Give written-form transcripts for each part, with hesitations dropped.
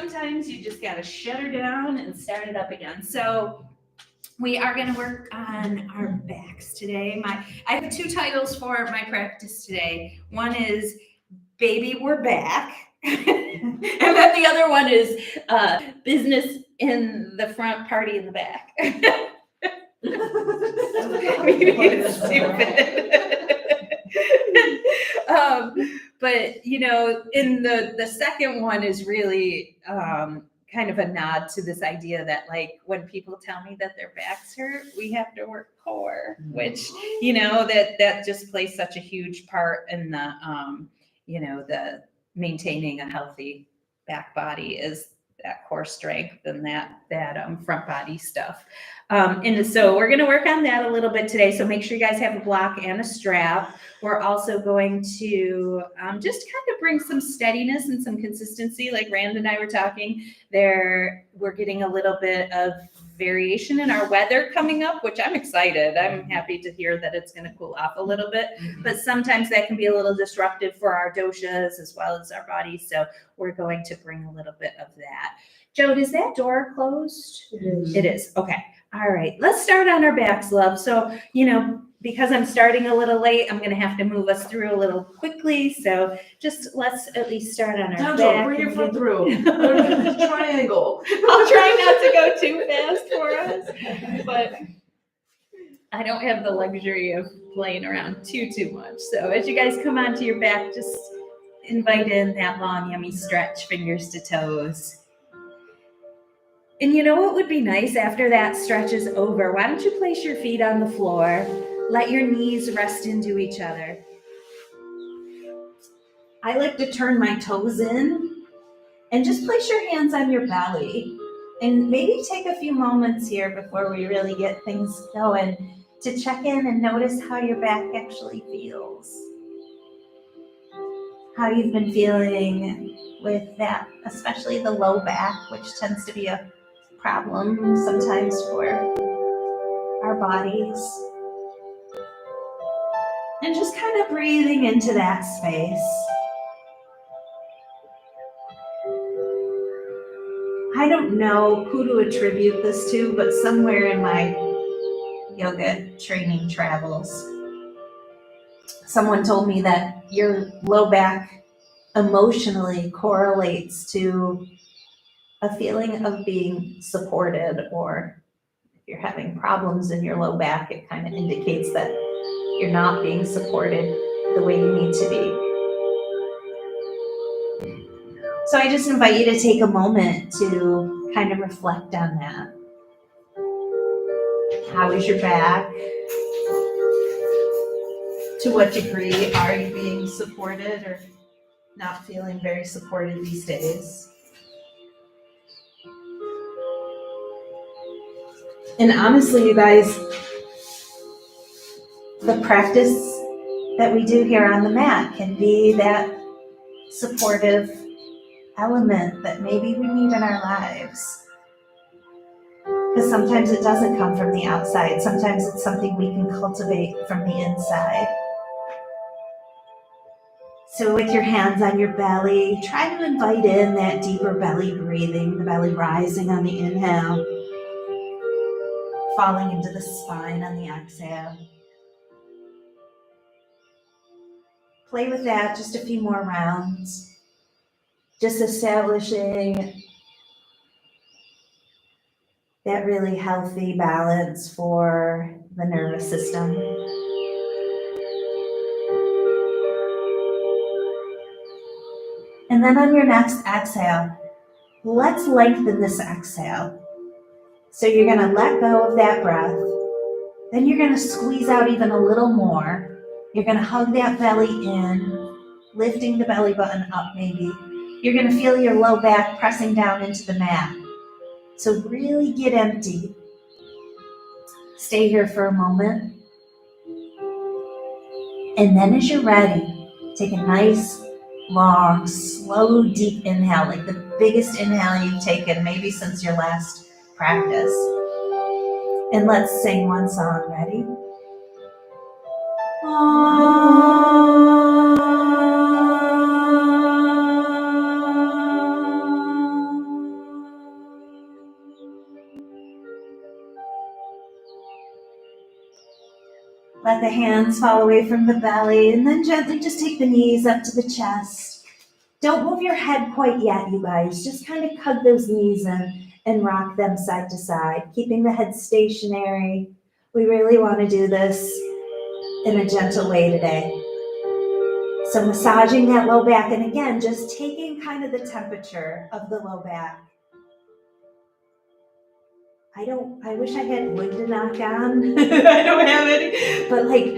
sometimes you just got to shut her down and start it up again. So we are going to work on our backs today. I have two titles for my practice today. One is Baby, We're Back. And then the other one is Business in the Front, Party in the Back. Maybe it's stupid. But, you know, in the second one is really kind of a nod to this idea that, like, when people tell me that their backs hurt, we have to work core, which, you know, that just plays such a huge part in the, you know, the maintaining a healthy back body is that core strength and that front body stuff. And so we're going to work on that a little bit today. So make sure you guys have a block and a strap. We're also going to just kind of bring some steadiness and some consistency. Like Rand and I were talking there, we're getting a little bit of variation in our weather coming up, which I'm excited. I'm happy to hear that it's going to cool off a little bit, but sometimes that can be a little disruptive for our doshas as well as our bodies. So we're going to bring a little bit of that. Joe, is that door closed? It is. It is. Okay. All right. Let's start on our backs, love. So, you know, because I'm starting a little late, I'm going to have to move us through a little quickly. So just let's at least start on our back. Bring your foot through. Triangle. I'll try not to go too fast for us, but I don't have the luxury of playing around too much. So as you guys come onto your back, just invite in that long, yummy stretch, fingers to toes. And you know what would be nice after that stretch is over? Why don't you place your feet on the floor? Let your knees rest into each other. I like to turn my toes in and just place your hands on your belly. And maybe take a few moments here before we really get things going to check in and notice how your back actually feels. How you've been feeling with that, especially the low back, which tends to be a problem sometimes for our bodies. And just kind of breathing into that space. I don't know who to attribute this to, but somewhere in my yoga training travels, someone told me that your low back emotionally correlates to a feeling of being supported, or if you're having problems in your low back, it kind of indicates that you're not being supported the way you need to be. So I just invite you to take a moment to kind of reflect on that. How is your back? To what degree are you being supported or not feeling very supported these days? And honestly, you guys, the practice that we do here on the mat can be that supportive element that maybe we need in our lives. Because sometimes it doesn't come from the outside. Sometimes it's something we can cultivate from the inside. So with your hands on your belly, try to invite in that deeper belly breathing, the belly rising on the inhale, falling into the spine on the exhale. Play with that just a few more rounds. Just establishing that really healthy balance for the nervous system. And then on your next exhale, let's lengthen this exhale. So you're going to let go of that breath. Then you're going to squeeze out even a little more. You're going to hug that belly in, lifting the belly button up maybe. You're going to feel your low back pressing down into the mat. So really get empty. Stay here for a moment. And then as you're ready, take a nice, long, slow, deep inhale, like the biggest inhale you've taken maybe since your last practice. And let's sing one song. Ready? Let the hands fall away from the belly, and then gently just take the knees up to the chest. Don't move your head quite yet, you guys. Just kind of hug those knees in and rock them side to side, keeping the head stationary. We really want to do this in a gentle way today. So massaging that low back, and again, just taking kind of the temperature of the low back. I wish I had wood to knock on. I don't have any, but like,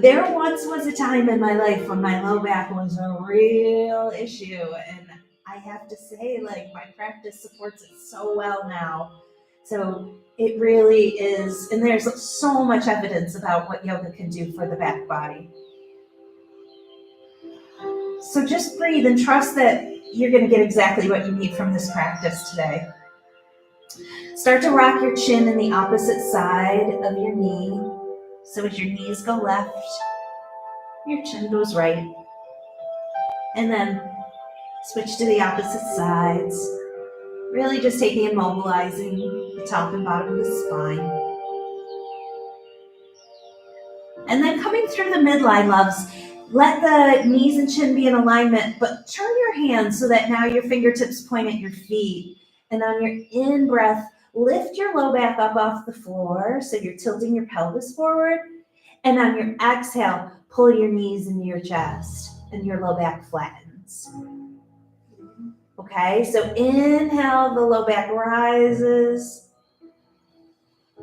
there once was a time in my life when my low back was a real issue, and I have to say, like, my practice supports it so well now. So it really is, and there's so much evidence about what yoga can do for the back body. So just breathe and trust that you're going to get exactly what you need from this practice today. Start to rock your chin in the opposite side of your knee. So as your knees go left, your chin goes right. And then switch to the opposite sides. Really just taking and mobilizing the top and bottom of the spine. And then coming through the midline, loves, let the knees and chin be in alignment, but turn your hands so that now your fingertips point at your feet. And on your in-breath, lift your low back up off the floor, so you're tilting your pelvis forward. And on your exhale, pull your knees into your chest, and your low back flattens. Okay, so inhale, the low back rises.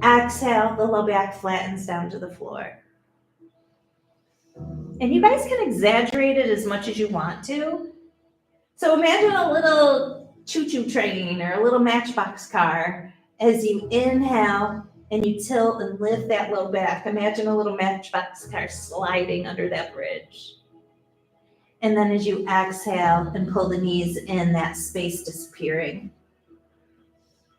Exhale, the low back flattens down to the floor. And you guys can exaggerate it as much as you want to. So imagine a little choo-choo train or a little matchbox car. As you inhale and you tilt and lift that low back, imagine a little matchbox car sliding under that bridge. And then as you exhale and pull the knees in, that space disappearing.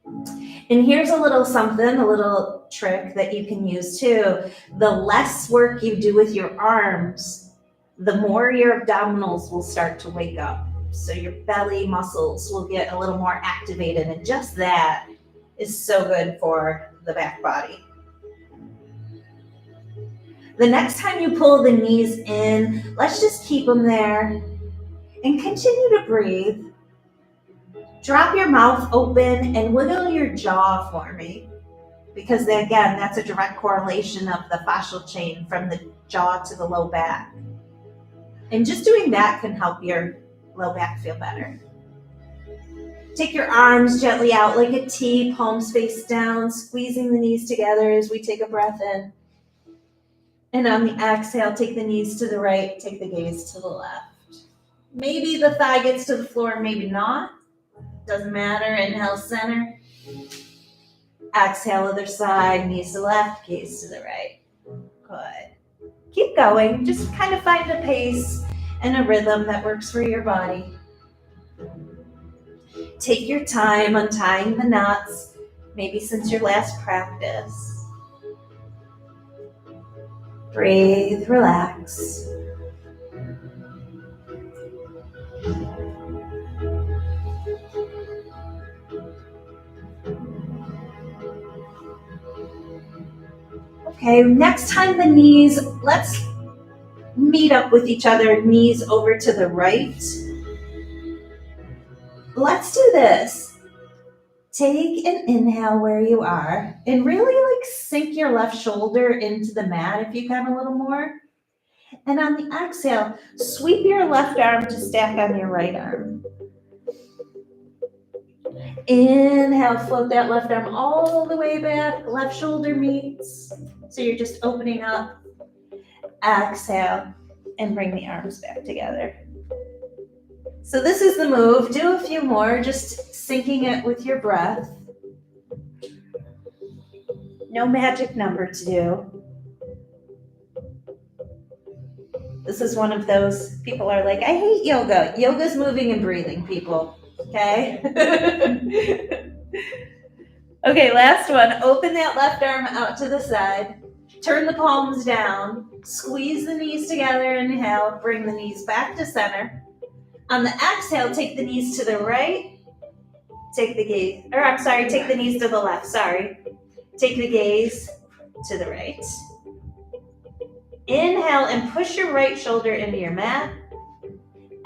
And here's a little something, a little trick that you can use too. The less work you do with your arms, the more your abdominals will start to wake up. So your belly muscles will get a little more activated, and just that is so good for the back body. The next time you pull the knees in, let's just keep them there and continue to breathe. Drop your mouth open and wiggle your jaw for me, because again, that's a direct correlation of the fascial chain from the jaw to the low back. And just doing that can help your low back feel better. Take your arms gently out like a T, palms face down, squeezing the knees together as we take a breath in. And on the exhale, take the knees to the right, take the gaze to the left. Maybe the thigh gets to the floor, maybe not. Doesn't matter. Inhale, center. Exhale, other side, knees to the left, gaze to the right. Good. Keep going. Just kind of find a pace and a rhythm that works for your body. Take your time untying the knots, maybe since your last practice. Breathe, relax. Okay, next time the knees, let's meet up with each other, knees over to the right. Let's do this. Take an inhale where you are and really sink your left shoulder into the mat if you can a little more. And on the exhale, sweep your left arm to stack on your right arm. Inhale, float that left arm all the way back, left shoulder meets. So you're just opening up. Exhale, and bring the arms back together. So this is the move. Do a few more, just syncing it with your breath. No magic number to do. This is one of those people are like, I hate yoga. Yoga's moving and breathing, people. Okay? Okay, last one. Open that left arm out to the side. Turn the palms down. Squeeze the knees together. Inhale. Bring the knees back to center. On the exhale, take the knees to the right. Take the gaze, take the knees to the left, Take the gaze to the right. Inhale and push your right shoulder into your mat.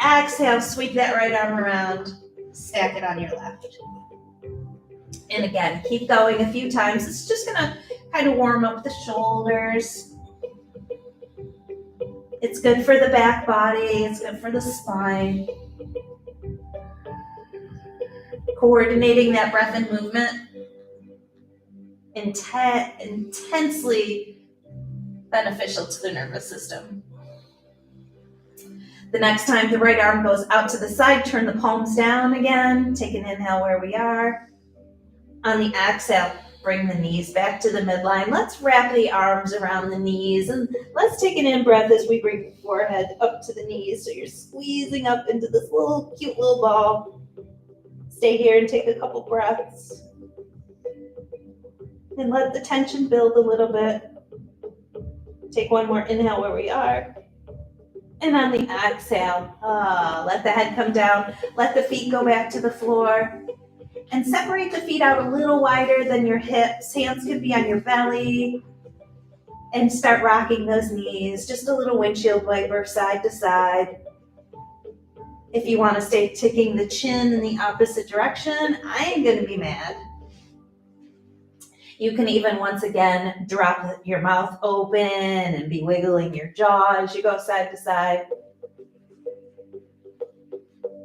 Exhale, sweep that right arm around, stack it on your left. And again, keep going a few times. It's just gonna kind of warm up the shoulders. It's good for the back body, it's good for the spine. Coordinating that breath and movement. Intensely beneficial to the nervous system. The next time the right arm goes out to the side, turn the palms down again. Take an inhale where we are. On the exhale, bring the knees back to the midline. Let's wrap the arms around the knees, and let's take an in-breath as we bring the forehead up to the knees. So you're squeezing up into this little cute little ball. Stay here and take a couple breaths. And let the tension build a little bit. Take one more inhale where we are. And on the exhale, let the head come down. Let the feet go back to the floor. And separate the feet out a little wider than your hips. Hands could be on your belly. And start rocking those knees. Just a little windshield wiper side to side. If you want to stay ticking the chin in the opposite direction, I ain't going to be mad. You can even, once again, drop your mouth open and be wiggling your jaw as you go side to side.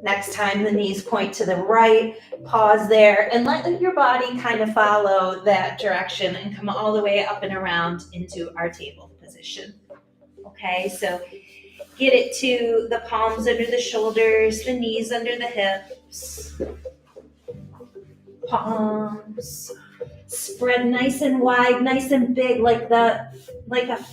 Next time the knees point to the right, pause there and let your body kind of follow that direction and come all the way up and around into our table position. Okay, so get it to the palms under the shoulders, the knees under the hips. Palms. Spread nice and wide, nice and big, like a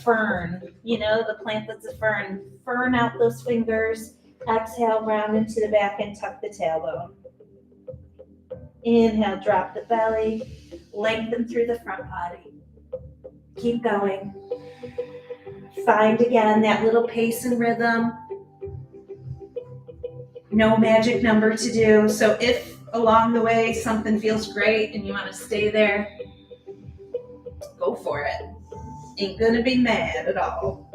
fern. You know, the plant that's a fern. Fern out those fingers. Exhale, round into the back and tuck the tailbone. Inhale, drop the belly. Lengthen through the front body. Keep going. Find again that little pace and rhythm. No magic number to do. So if along the way something feels great and you want to stay there, go for it. Ain't gonna be mad at all.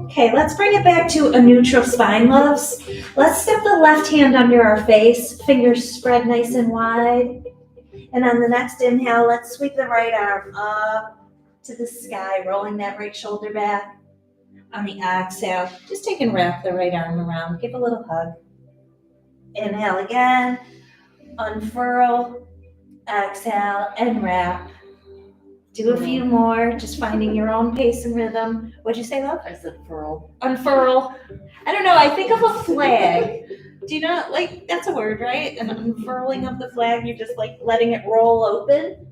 Okay, let's bring it back to a neutral spine, loves. Let's step the left hand under our face, fingers spread nice and wide. And on the next inhale, let's sweep the right arm up to the sky, rolling that right shoulder back. On the exhale, just take and wrap the right arm around. Give a little hug. Inhale again, unfurl, exhale, and wrap. Do a few more, just finding your own pace and rhythm. What'd you say, love? I said furl. Unfurl. I don't know, I think of a flag. Do you know, like, that's a word, right? An unfurling of the flag, you're just like letting it roll open.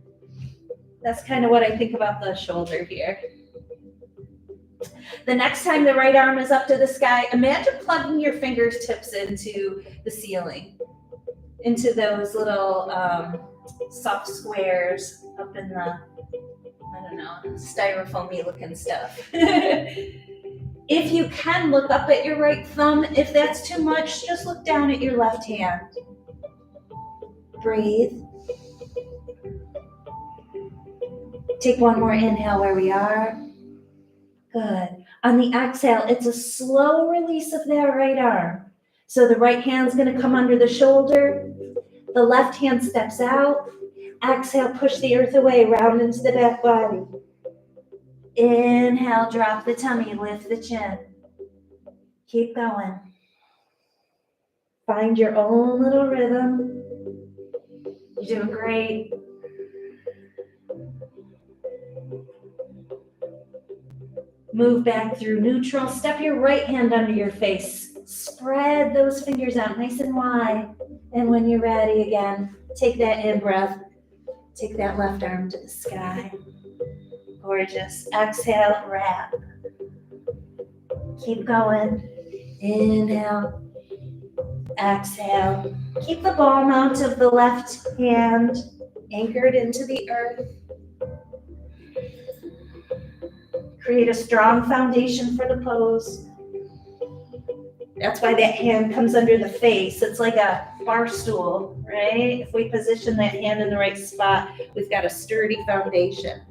That's kind of what I think about the shoulder here. The next time the right arm is up to the sky, imagine plugging your fingertips into the ceiling, into those little soft squares up in the, I don't know, styrofoamy looking stuff. If you can, look up at your right thumb. If that's too much, just look down at your left hand. Breathe. Take one more inhale where we are. Good. On the exhale, it's a slow release of that right arm. So the right hand's going to come under the shoulder. The left hand steps out. Exhale, push the earth away, round into the back body. Inhale, drop the tummy, lift the chin. Keep going. Find your own little rhythm. You're doing great. Move back through neutral. Step your right hand under your face. Spread those fingers out nice and wide. And when you're ready again, take that in-breath. Take that left arm to the sky. Gorgeous. Exhale, wrap. Keep going. Inhale. Exhale. Keep the ball mount of the left hand anchored into the earth. Create a strong foundation for the pose. That's why that hand comes under the face. It's like a bar stool, right? If we position that hand in the right spot, we've got a sturdy foundation.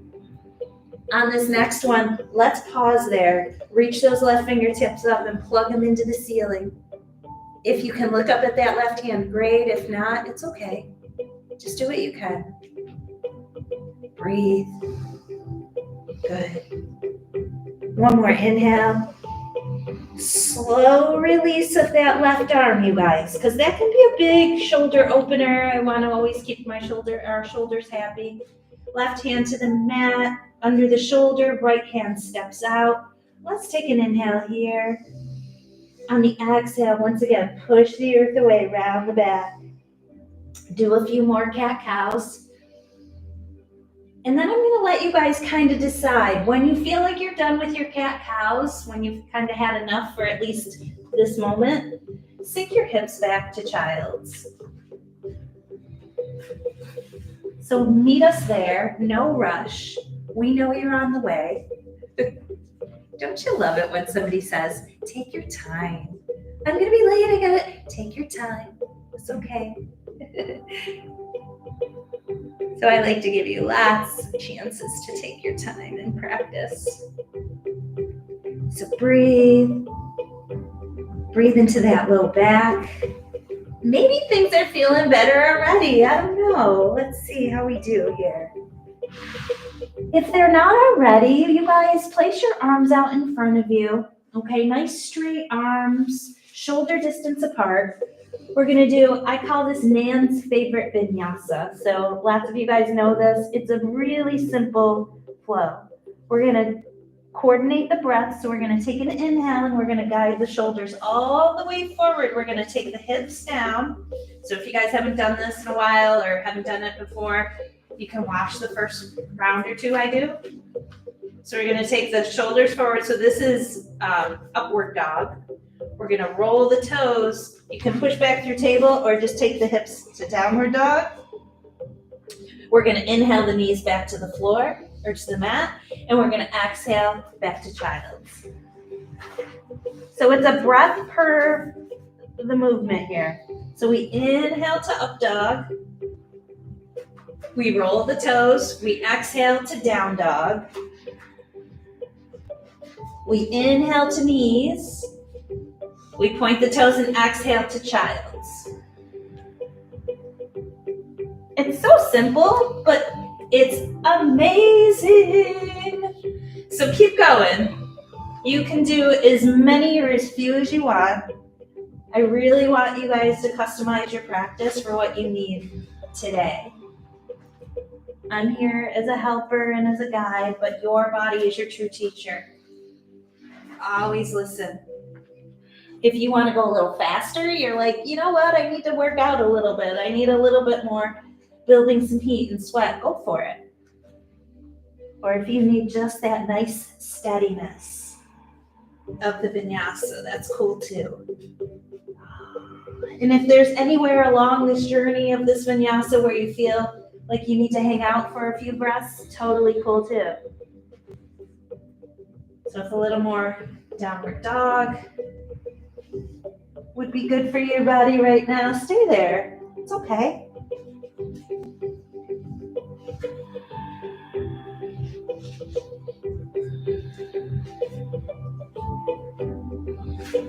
On this next one, let's pause there. Reach those left fingertips up and plug them into the ceiling. If you can look up at that left hand, great. If not, it's okay. Just do what you can. Breathe. Good. One more inhale. Slow release of that left arm, you guys, because that can be a big shoulder opener. I want to always keep our shoulders happy. Left hand to the mat, under the shoulder, right hand steps out. Let's take an inhale here. On the exhale, once again, push the earth away, round the back. Do a few more cat-cows. And then I'm going to let you guys kind of decide. When you feel like you're done with your cat-cows, when you've kind of had enough for at least this moment, sink your hips back to child's. So meet us there, no rush. We know you're on the way. Don't you love it when somebody says, take your time. I'm going to be late, I got it. Take your time. It's okay. So I like to give you lots of chances to take your time and practice. So breathe. Breathe into that low back. Maybe things are feeling better already. I don't know. Let's see how we do here. If they're not already, you guys place your arms out in front of you. Okay, nice straight arms, shoulder distance apart. We're gonna do, I call this Nan's favorite vinyasa. So lots of you guys know this. It's a really simple flow. We're gonna coordinate the breath. So we're gonna take an inhale and we're gonna guide the shoulders all the way forward. We're gonna take the hips down. So if you guys haven't done this in a while or haven't done it before, you can watch the first round or two I do. So we're gonna take the shoulders forward. So this is upward dog. We're gonna roll the toes. You can push back through table or just take the hips to downward dog. We're gonna inhale the knees back to the floor or to the mat, and we're gonna exhale back to child's. So it's a breath per the movement here. So we inhale to up dog. We roll the toes. We exhale to down dog. We inhale to knees. We point the toes and exhale to child's. It's so simple, but it's amazing. So keep going. You can do as many or as few as you want. I really want you guys to customize your practice for what you need today. I'm here as a helper and as a guide, but your body is your true teacher. Always listen. If you want to go a little faster, you're like, you know what? I need to work out a little bit. I need a little bit more building some heat and sweat. Go for it. Or if you need just that nice steadiness of the vinyasa, that's cool too. And if there's anywhere along this journey of this vinyasa where you feel like you need to hang out for a few breaths, totally cool too. So if a little more downward dog would be good for your body right now, stay there. It's okay.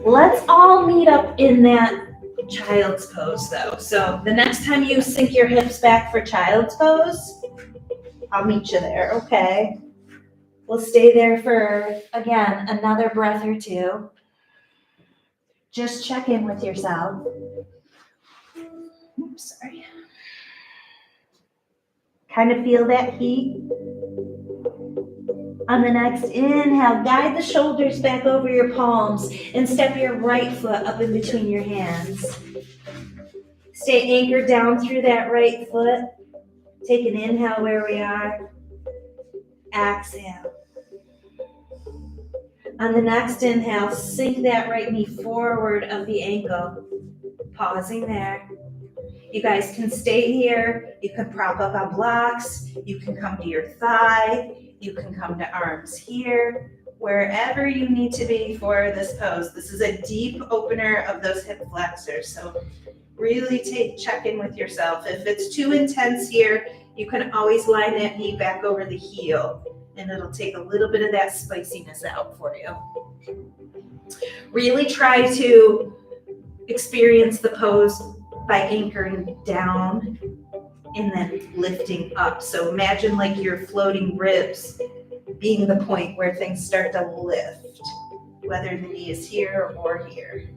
Let's all meet up in that child's pose though. So the next time you sink your hips back for child's pose, I'll meet you there, okay? We'll stay there for, again, another breath or two. Just check in with yourself. Oops, sorry. Kind of feel that heat. On the next inhale, guide the shoulders back over your palms and step your right foot up in between your hands. Stay anchored down through that right foot. Take an inhale where we are. Exhale. On the next inhale, sink that right knee forward of the ankle. Pausing there. You guys can stay here. You can prop up on blocks. You can come to your thigh. You can come to arms here. wherever you need to be for this pose. This is a deep opener of those hip flexors. So really check in with yourself. If it's too intense here, you can always line that knee back over the heel, and it'll take a little bit of that spiciness out for you. Really try to experience the pose by anchoring down and then lifting up. So imagine like your floating ribs being the point where things start to lift, whether the knee is here or here.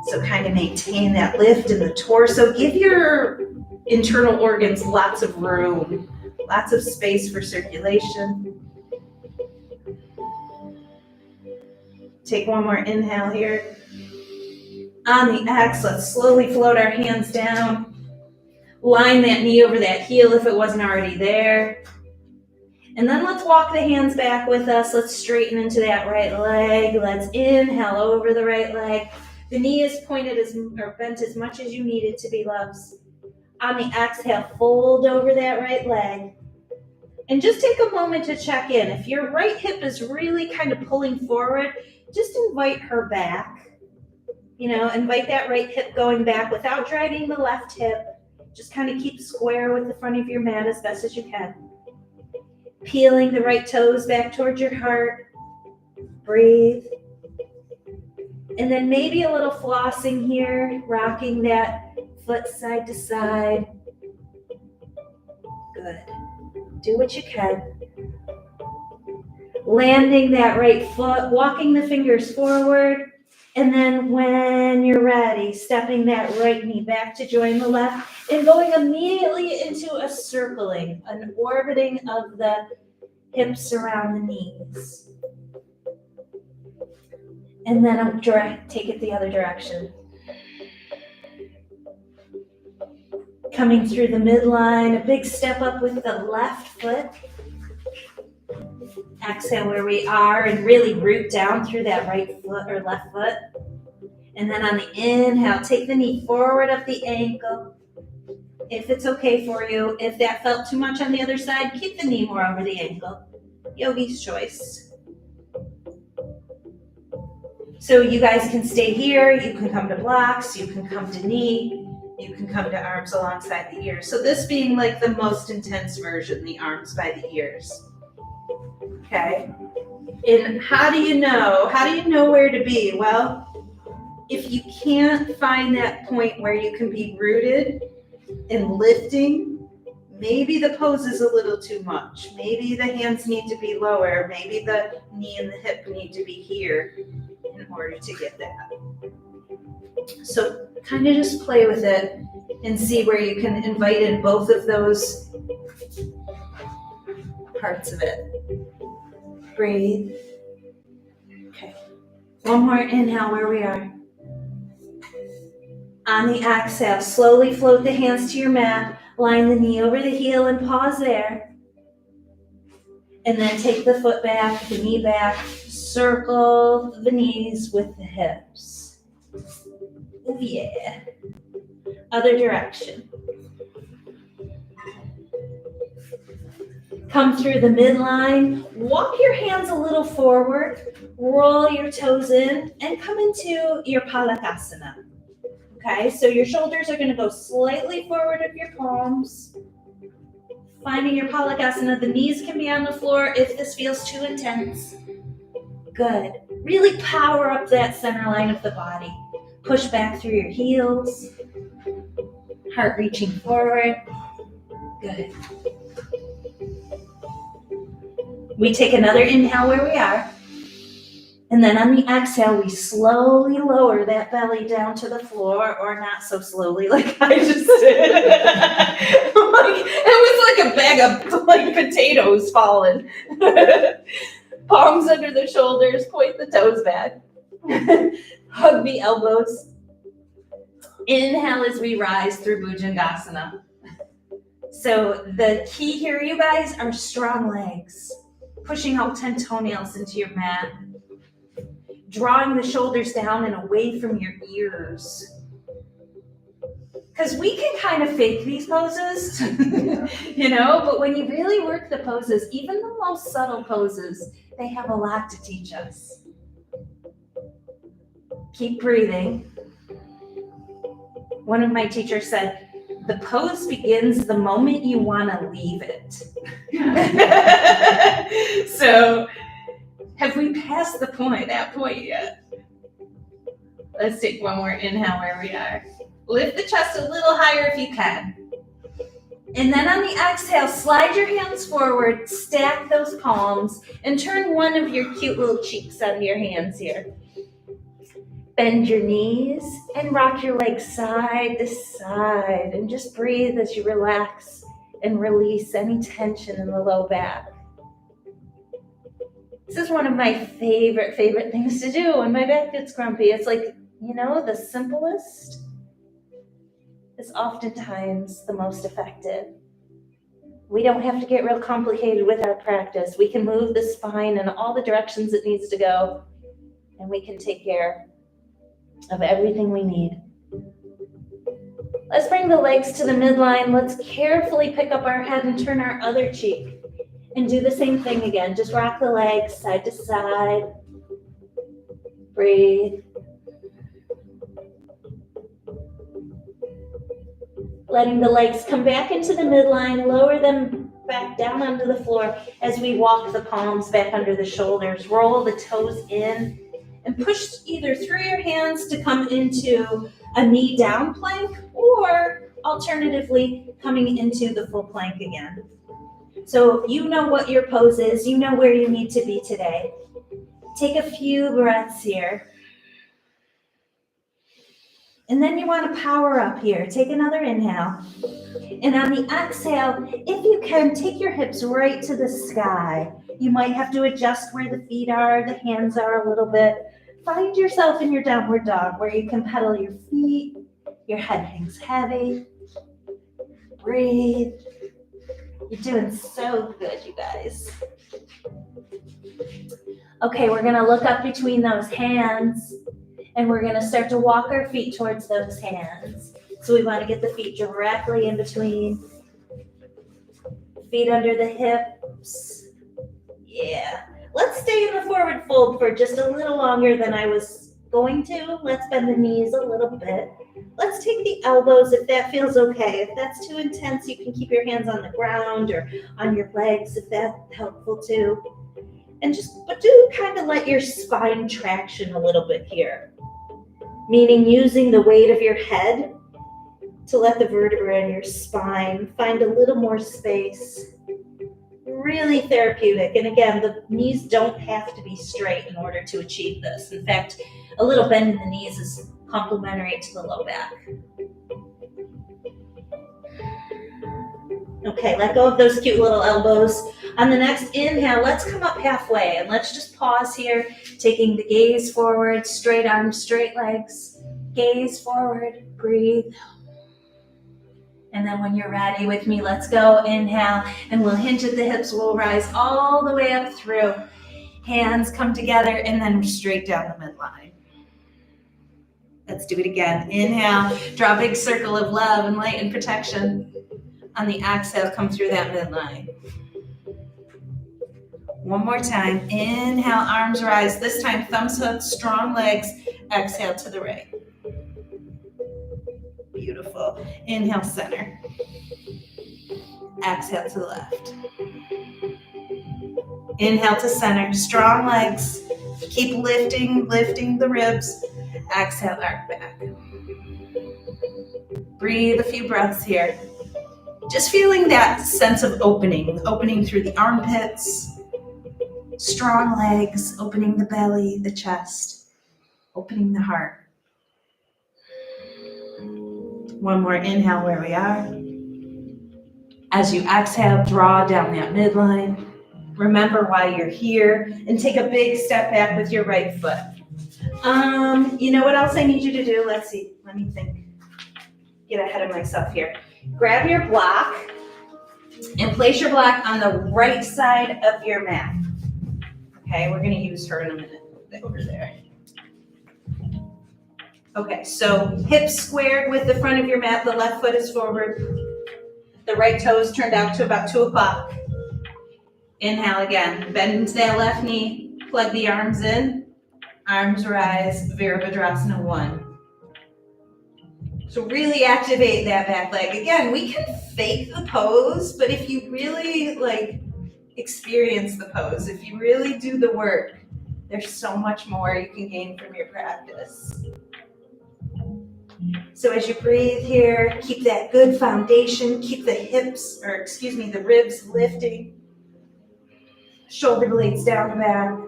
So kind of maintain that lift in the torso. Give your internal organs lots of room, lots of space for circulation. Take one more inhale here. On the X, let's slowly float our hands down. Line that knee over that heel if it wasn't already there. And then let's walk the hands back with us. Let's straighten into that right leg. Let's inhale over the right leg. The knee is pointed or bent as much as you need it to be, loves. On the exhale, fold over that right leg. And just take a moment to check in. If your right hip is really kind of pulling forward, just invite her back. Invite that right hip going back without dragging the left hip. Just kind of keep square with the front of your mat as best as you can. Peeling the right toes back towards your heart. Breathe. And then maybe a little flossing here, rocking that foot side to side. Good. Do what you can. Landing that right foot, walking the fingers forward. And then when you're ready, stepping that right knee back to join the left and going immediately into a circling, an orbiting of the hips around the knees. And then take it the other direction. Coming through the midline, a big step up with the left foot. Exhale where we are and really root down through that right foot or left foot. And then on the inhale, take the knee forward up the ankle. If it's okay for you, if that felt too much on the other side, keep the knee more over the ankle. Yogi's choice. So you guys can stay here, you can come to blocks, you can come to knee, you can come to arms alongside the ears. So this being like the most intense version, the arms by the ears. Okay. And how do you know where to be? Well, if you can't find that point where you can be rooted and lifting, maybe the pose is a little too much. Maybe the hands need to be lower. Maybe the knee and the hip need to be here in order to get that. So kind of just play with it and see where you can invite in both of those parts of it. Breathe. Okay. One more inhale where we are. On the exhale, slowly float the hands to your mat. Line the knee over the heel and pause there. And then take the foot back, the knee back. Circle the knees with the hips. Oh yeah. Other direction. Come through the midline, walk your hands a little forward, roll your toes in, and come into your Palakasana. Okay, so your shoulders are going to go slightly forward of your palms. Finding your Palakasana, the knees can be on the floor if this feels too intense. Good. Really power up that center line of the body. Push back through your heels. Heart reaching forward. Good. We take another inhale where we are. And then on the exhale, we slowly lower that belly down to the floor, or not so slowly like I just did. It was like a bag of potatoes falling. Palms under the shoulders, point the toes back. Hug the elbows. Inhale as we rise through Bhujangasana. So the key here, you guys, are strong legs. Pushing out 10 toenails into your mat. Drawing the shoulders down and away from your ears. Because we can kind of fake these poses, but when you really work the poses, even the most subtle poses, they have a lot to teach us. Keep breathing. One of my teachers said, the pose begins the moment you want to leave it. So, have we passed that point yet? Let's take one more inhale where we are. Lift the chest a little higher if you can. And then on the exhale, slide your hands forward, stack those palms, and turn one of your cute little cheeks onto your hands here. Bend your knees and rock your legs side to side, and just breathe as you relax and release any tension in the low back. This is one of my favorite things to do when my back gets grumpy. It's like, the simplest is oftentimes the most effective. We don't have to get real complicated with our practice. We can move the spine in all the directions it needs to go, and we can take care of everything we need. Let's bring the legs to the midline. Let's carefully pick up our head and turn our other cheek. And do the same thing again. Just rock the legs side to side. Breathe. Letting the legs come back into the midline, lower them back down onto the floor as we walk the palms back under the shoulders. Roll the toes in and push either through your hands to come into a knee down plank, or alternatively coming into the full plank again. So you know what your pose is, you know where you need to be today. Take a few breaths here. And then you want to power up here. Take another inhale. And on the exhale, if you can, take your hips right to the sky. You might have to adjust where the feet are, the hands are a little bit. Find yourself in your downward dog where you can pedal your feet, your head hangs heavy. Breathe. You're doing so good, you guys. Okay, we're gonna look up between those hands and we're gonna start to walk our feet towards those hands. So we wanna get the feet directly in between, feet under the hips. Yeah. Let's stay in the forward fold for just a little longer than I was going to. Let's bend the knees a little bit. Let's take the elbows if that feels okay. If that's too intense, you can keep your hands on the ground or on your legs if that's helpful too. And but do kind of let your spine traction a little bit here. Meaning using the weight of your head to let the vertebrae in your spine find a little more space. Really therapeutic. And again, the knees don't have to be straight in order to achieve this. In fact, a little bend in the knees is complementary to the low back. Okay, let go of those cute little elbows. On the next inhale, let's come up halfway and let's just pause here, taking the gaze forward, straight arms, straight legs. Gaze forward, breathe. And then when you're ready with me, let's go. Inhale, and we'll hinge at the hips. We'll rise all the way up through. Hands come together, and then straight down the midline. Let's do it again. Inhale, draw a big circle of love and light and protection. On the exhale, come through that midline. One more time. Inhale, arms rise. This time, thumbs hooked, strong legs. Exhale to the right. Beautiful. Inhale, center. Exhale to the left. Inhale to center. Strong legs. Keep lifting the ribs. Exhale, arc back. Breathe a few breaths here. Just feeling that sense of opening through the armpits. Strong legs, opening the belly, the chest, opening the heart. One more inhale where we are. As you exhale, draw down that midline. Remember why you're here and take a big step back with your right foot. You know what else I need you to do? Let's see. Let me think. Get ahead of myself here. Grab your block and place your block on the right side of your mat. Okay, we're going to use her in a minute over there. Okay, so hips squared with the front of your mat, the left foot is forward. The right toe is turned out to about 2 o'clock. Inhale again, bend that left knee, plug the arms in, arms rise, Virabhadrasana 1. So really activate that back leg. Again, we can fake the pose, but if you really experience the pose, if you really do the work, there's so much more you can gain from your practice. So as you breathe here, keep that good foundation, keep the ribs lifting, shoulder blades down the back.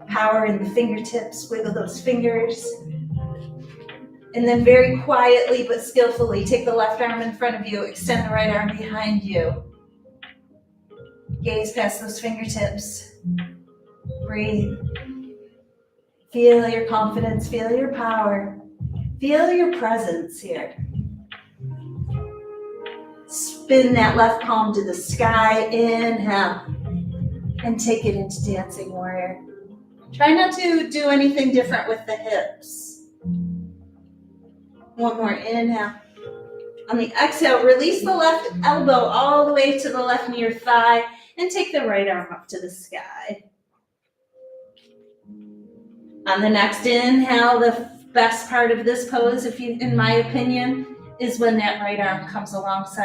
Power in the fingertips, wiggle those fingers. And then very quietly but skillfully, take the left arm in front of you, extend the right arm behind you. Gaze past those fingertips. Breathe. Feel your confidence, feel your power, feel your presence here. Spin that left palm to the sky, inhale, and take it into Dancing Warrior. Try not to do anything different with the hips. One more inhale. On the exhale, release the left elbow all the way to the left near thigh and take the right arm up to the sky. On the next inhale, the best part of this pose, in my opinion, is when that right arm comes alongside